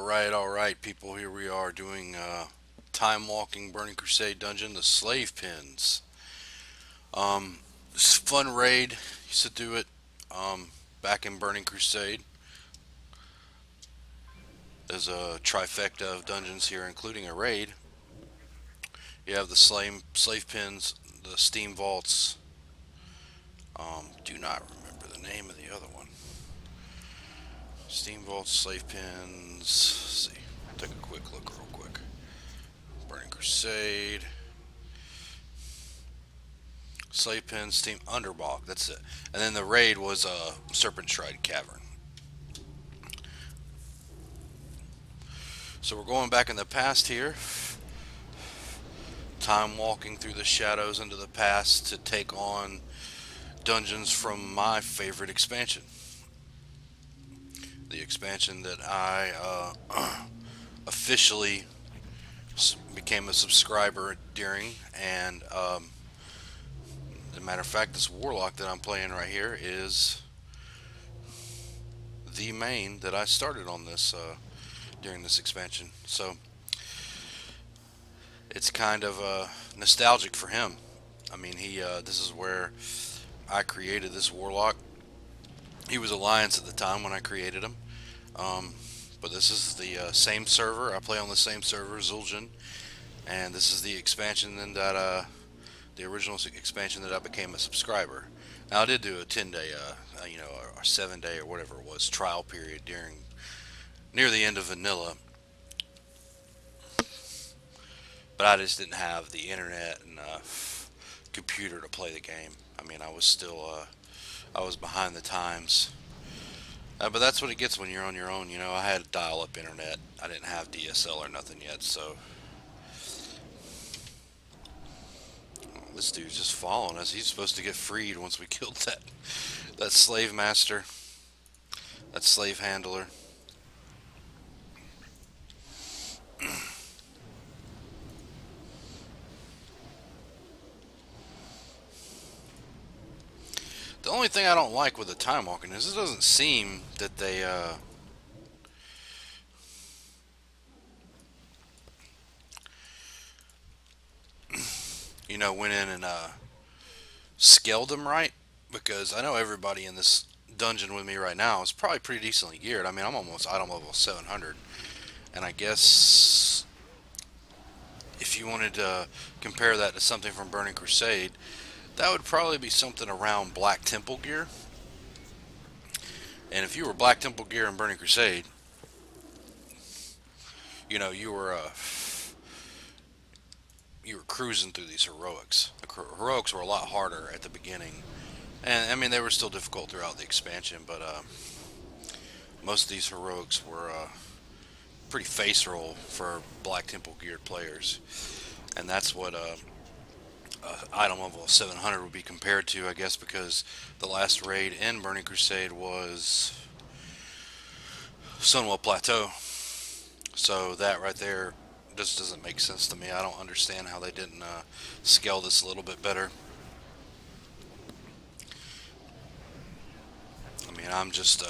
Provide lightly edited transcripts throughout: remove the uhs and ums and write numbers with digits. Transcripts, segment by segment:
All right, people. Here we are doing time walking Burning Crusade dungeon, the slave pins. It's a fun raid. Used to do it back in Burning Crusade. There's a trifecta of dungeons here, including a raid. You have the slave pins, the steam vaults. Do not remember the name of the other one. Steam vaults, slave pins. Let's see. Take a quick look, real quick. Burning Crusade. Slave Pen, Steam Underbog. That's it. And then the raid was Serpent Shrine Cavern. So we're going back in the past here. Time walking through the shadows into the past to take on dungeons from my favorite expansion. The expansion that I officially became a subscriber during. And as a matter of fact, this Warlock that I'm playing right here is the main that I started on this during this expansion. So it's kind of nostalgic for him. I mean, this is where I created this Warlock. He was Alliance at the time when I created him. But this is the same server. I play on the same server, Zul'Jin, and this is the expansion the original expansion that I became a subscriber. Now I did do a 10-day, or 7-day or whatever it was trial period during near the end of vanilla, but I just didn't have the internet and computer to play the game. I mean, I was still I was behind the times. But that's what it gets when you're on your own. I had dial-up internet. I didn't have DSL or nothing yet, so this dude's just following us. He's supposed to get freed once we killed that slave master, that slave handler. The only thing I don't like with the time walking is it doesn't seem that they went in and scaled them right, because I know everybody in this dungeon with me right now is probably pretty decently geared. I mean, I'm almost item level 700, and I guess if you wanted to compare that to something from Burning Crusade, that would probably be something around Black Temple gear. And if you were Black Temple gear in Burning Crusade, you were cruising through these heroics. The heroics were a lot harder at the beginning, and I mean they were still difficult throughout the expansion. But most of these heroics were pretty face roll for Black Temple geared players, and that's what item level 700 would be compared to, I guess, because the last raid in Burning Crusade was Sunwell Plateau. So that right there just doesn't make sense to me. I don't understand how they didn't scale this a little bit better. I mean, I'm just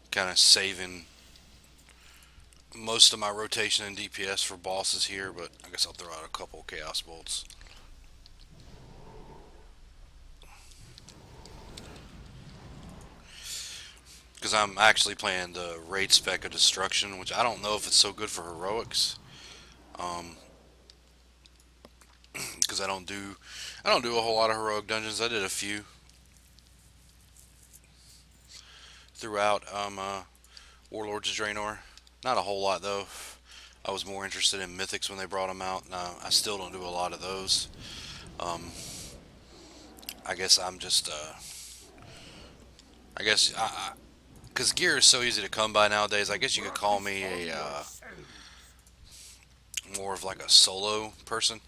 kind of saving most of my rotation and DPS for bosses here, but I guess I'll throw out a couple Chaos Bolts. Because I'm actually playing the raid spec of destruction, which I don't know if it's so good for heroics. Because I don't do a whole lot of heroic dungeons. I did a few throughout Warlords of Draenor. Not a whole lot though. I was more interested in mythics when they brought them out. And I still don't do a lot of those. Um, I guess I'm just I guess because gear is so easy to come by nowadays. I guess you could call me a more of like a solo person.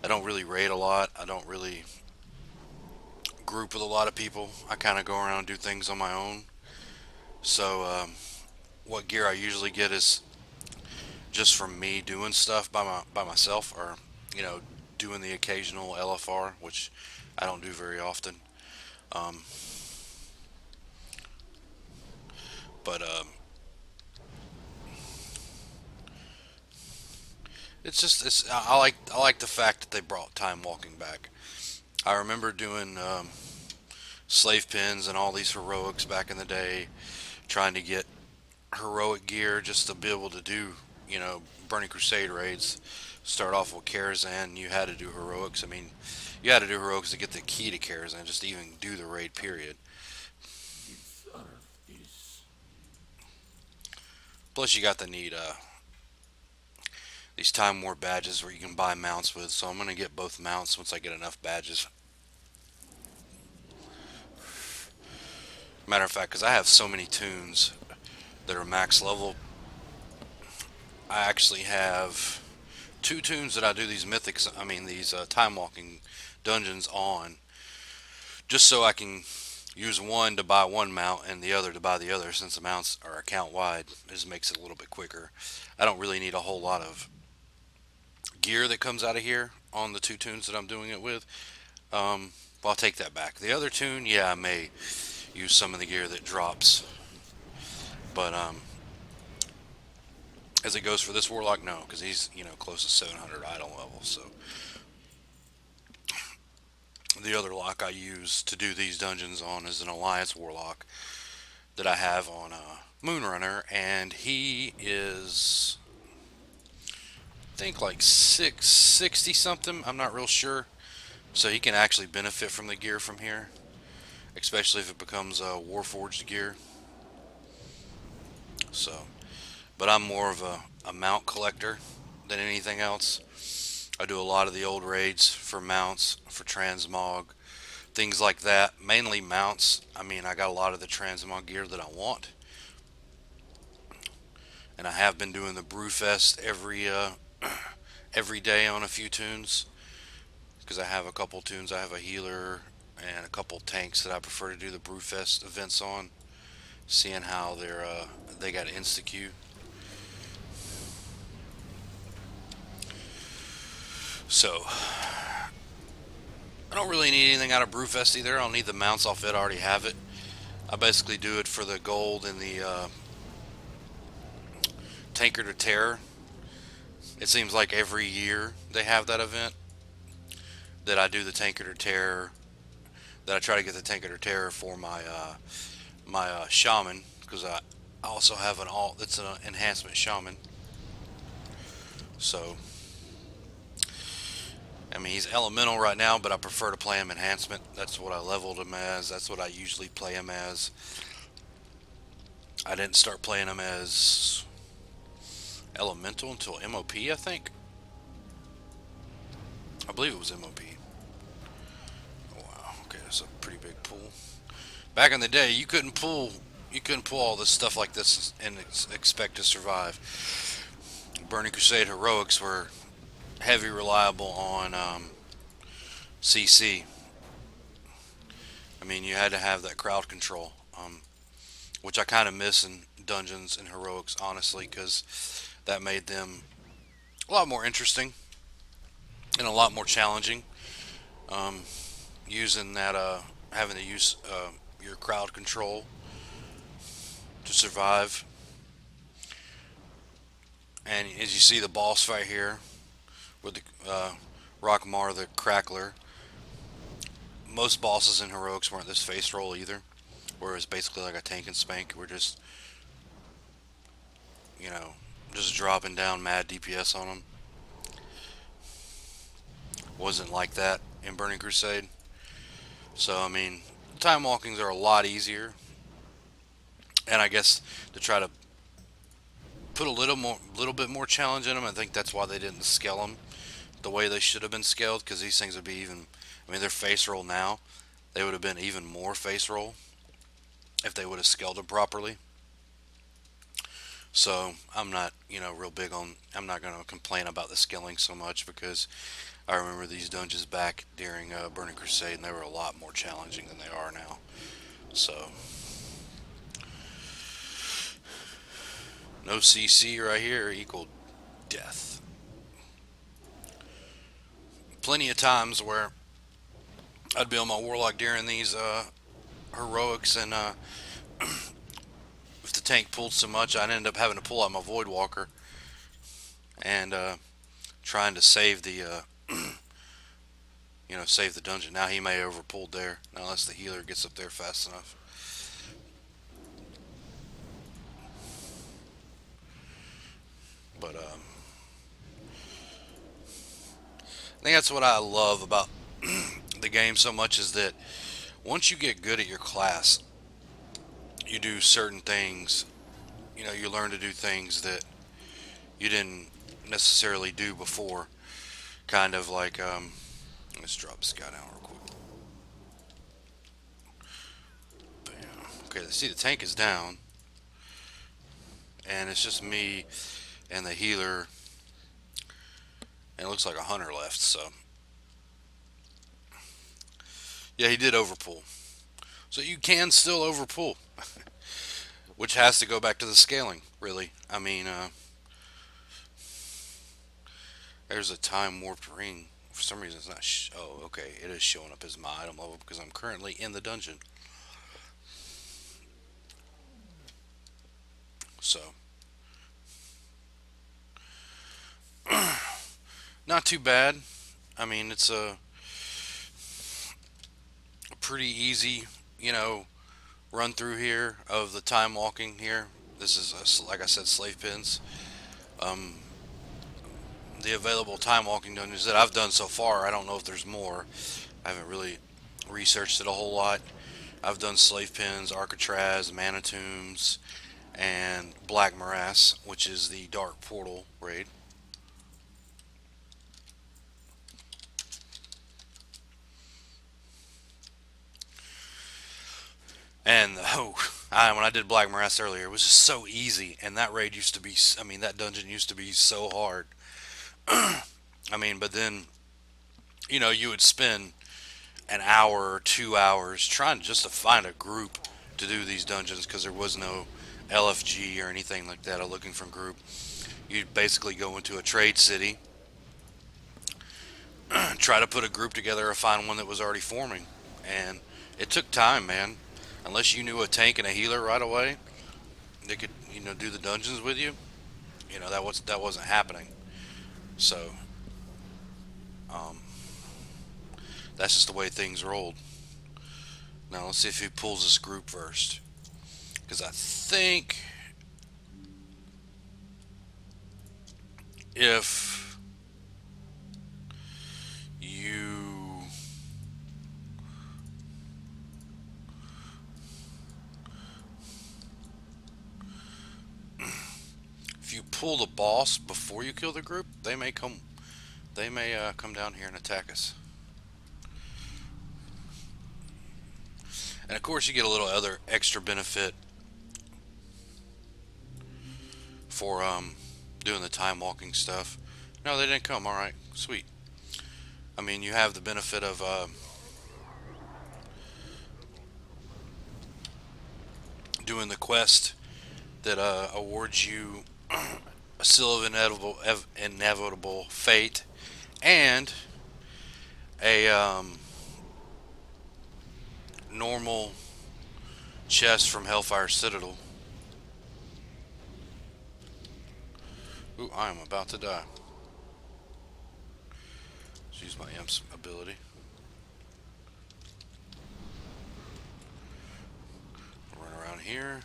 I don't really raid a lot. I don't really group with a lot of people. I kind of go around and do things on my own. So what gear I usually get is just from me doing stuff by myself, or doing the occasional LFR, which I don't do very often. Um, But it's just it's I like the fact that they brought time walking back. I remember doing slave pins and all these heroics back in the day, trying to get heroic gear just to be able to do, Burning Crusade raids. Start off with Karazhan, you had to do heroics. I mean, you had to do heroics to get the key to Karazhan, just to even do the raid, period. Plus, you got the neat these Time War badges where you can buy mounts with. So I'm gonna get both mounts once I get enough badges. Matter of fact, because I have so many tunes that are max level, I actually have two tunes that I do these mythics. I mean these time walking dungeons on, just so I can use one to buy one mount and the other to buy the other. Since the mounts are account wide, it just makes it a little bit quicker. I don't really need a whole lot of gear that comes out of here on the two tunes that I'm doing it with. Well, I'll take that back. The other tune, yeah, I may use some of the gear that drops, but as it goes for this warlock, no, because he's close to 700 idol level. So the other lock I use to do these dungeons on is an alliance warlock that I have on Moonrunner, and he is, I think, like 660 something. I'm not real sure. So he can actually benefit from the gear from here, especially if it becomes a Warforged gear. So, but I'm more of a mount collector than anything else. I do a lot of the old raids for mounts, for transmog, things like that. Mainly mounts. I mean, I got a lot of the transmog gear that I want, and I have been doing the Brewfest every day on a few tunes because I have a couple tunes. I have a healer and a couple tanks that I prefer to do the Brewfest events on, seeing how they got insta Q. So I don't really need anything out of Brewfest either. I don't need the mounts off it. I already have it. I basically do it for the gold and the Tanker to Terror. It seems like every year they have that event that I do the Tanker to Terror. That I try to get the Tanker to Terror for my shaman, because I also have an alt that's an enhancement shaman. So I mean, he's elemental right now, but I prefer to play him enhancement. That's what I leveled him as. That's what I usually play him as. I didn't start playing him as elemental until MOP, I think. I believe it was MOP. Oh, wow. Okay, that's a pretty big pull. Back in the day, you couldn't pull all this stuff like this and expect to survive. Burning Crusade heroics were heavy reliable on CC. I mean, you had to have that crowd control, which I kind of miss in dungeons and heroics, honestly, because that made them a lot more interesting and a lot more challenging. Um, Using that, having to use your crowd control to survive. And as you see the boss fight here with the Rockmar the Crackler, most bosses in heroics weren't this face roll either, where it's basically like a tank and spank. We're just, you know, just dropping down mad DPS on them. Wasn't like that in Burning Crusade. So I mean, time walkings are a lot easier, and I guess to try to put a little bit more challenge in them, I think that's why they didn't scale them the way they should have been scaled. Because these things would be even. I mean, they're face roll now. They would have been even more face roll if they would have scaled them properly. So I'm not, real big on. I'm not going to complain about the scaling so much because I remember these dungeons back during Burning Crusade, and they were a lot more challenging than they are now. So no CC right here equal death. Plenty of times where I'd be on my warlock during these heroics, and if if the tank pulled so much, I'd end up having to pull out my Void Walker and trying to save the save the dungeon. Now he may have overpulled there, unless the healer gets up there fast enough. But I think that's what I love about the game so much, is that once you get good at your class, you do certain things. You learn to do things that you didn't necessarily do before. Kind of like, let's drop this guy down real quick. Bam. Okay, see the tank is down, and it's just me and the healer, and it looks like a hunter left. So yeah, he did overpull. So you can still overpull, which has to go back to the scaling, really. I mean, there's a time warped ring. For some reason, it's not. Oh, okay. It is showing up as my item level because I'm currently in the dungeon. So, not too bad. I mean, it's a pretty easy, run through here of the time walking here. This is, like I said, slave pins. Um, the available time walking dungeons that I've done so far, I don't know if there's more. I haven't really researched it a whole lot. I've done slave pins, Arcatraz, Mana Tombs, and Black Morass, which is the Dark Portal raid. And when I did Black Morass earlier, it was just so easy. And that raid used to be, I mean, that dungeon used to be so hard. I mean, but then, you would spend an hour or 2 hours trying just to find a group to do these dungeons because there was no LFG or anything like that, or looking for a group. You'd basically go into a trade city, try to put a group together, or find one that was already forming. And it took time, man. Unless you knew a tank and a healer right away, they could, do the dungeons with you. That wasn't happening. So, um, that's just the way things rolled. Now let's see if he pulls this group first, because I think if you if you pull the boss before you kill the group, they may come. They may come down here and attack us. And of course, you get a little other extra benefit for doing the time walking stuff. No, they didn't come. All right, sweet. I mean, you have the benefit of doing the quest that awards you a seal of inevitable fate and a normal chest from Hellfire Citadel. Ooh, I am about to die. Let's use my Imp's ability. Run around here.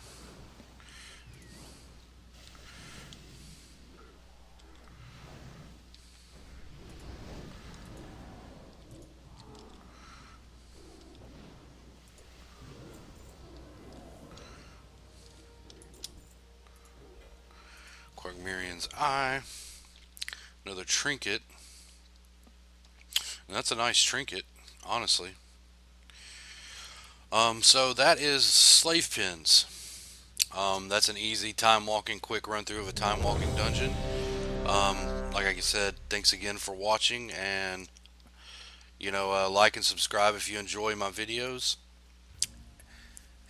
Quagmirion's Eye. Another trinket. And that's a nice trinket, honestly. So that is slave pins. That's an easy time walking, quick run through of a time walking dungeon. Like I said, thanks again for watching, and like and subscribe if you enjoy my videos.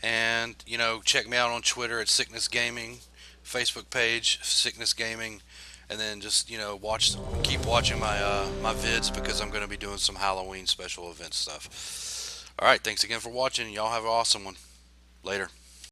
And check me out on Twitter at Sickness Gaming, Facebook page Sickness Gaming, and then just keep watching my vids, because I'm going to be doing some Halloween special event stuff. All right, thanks again for watching. Y'all have an awesome one. Later.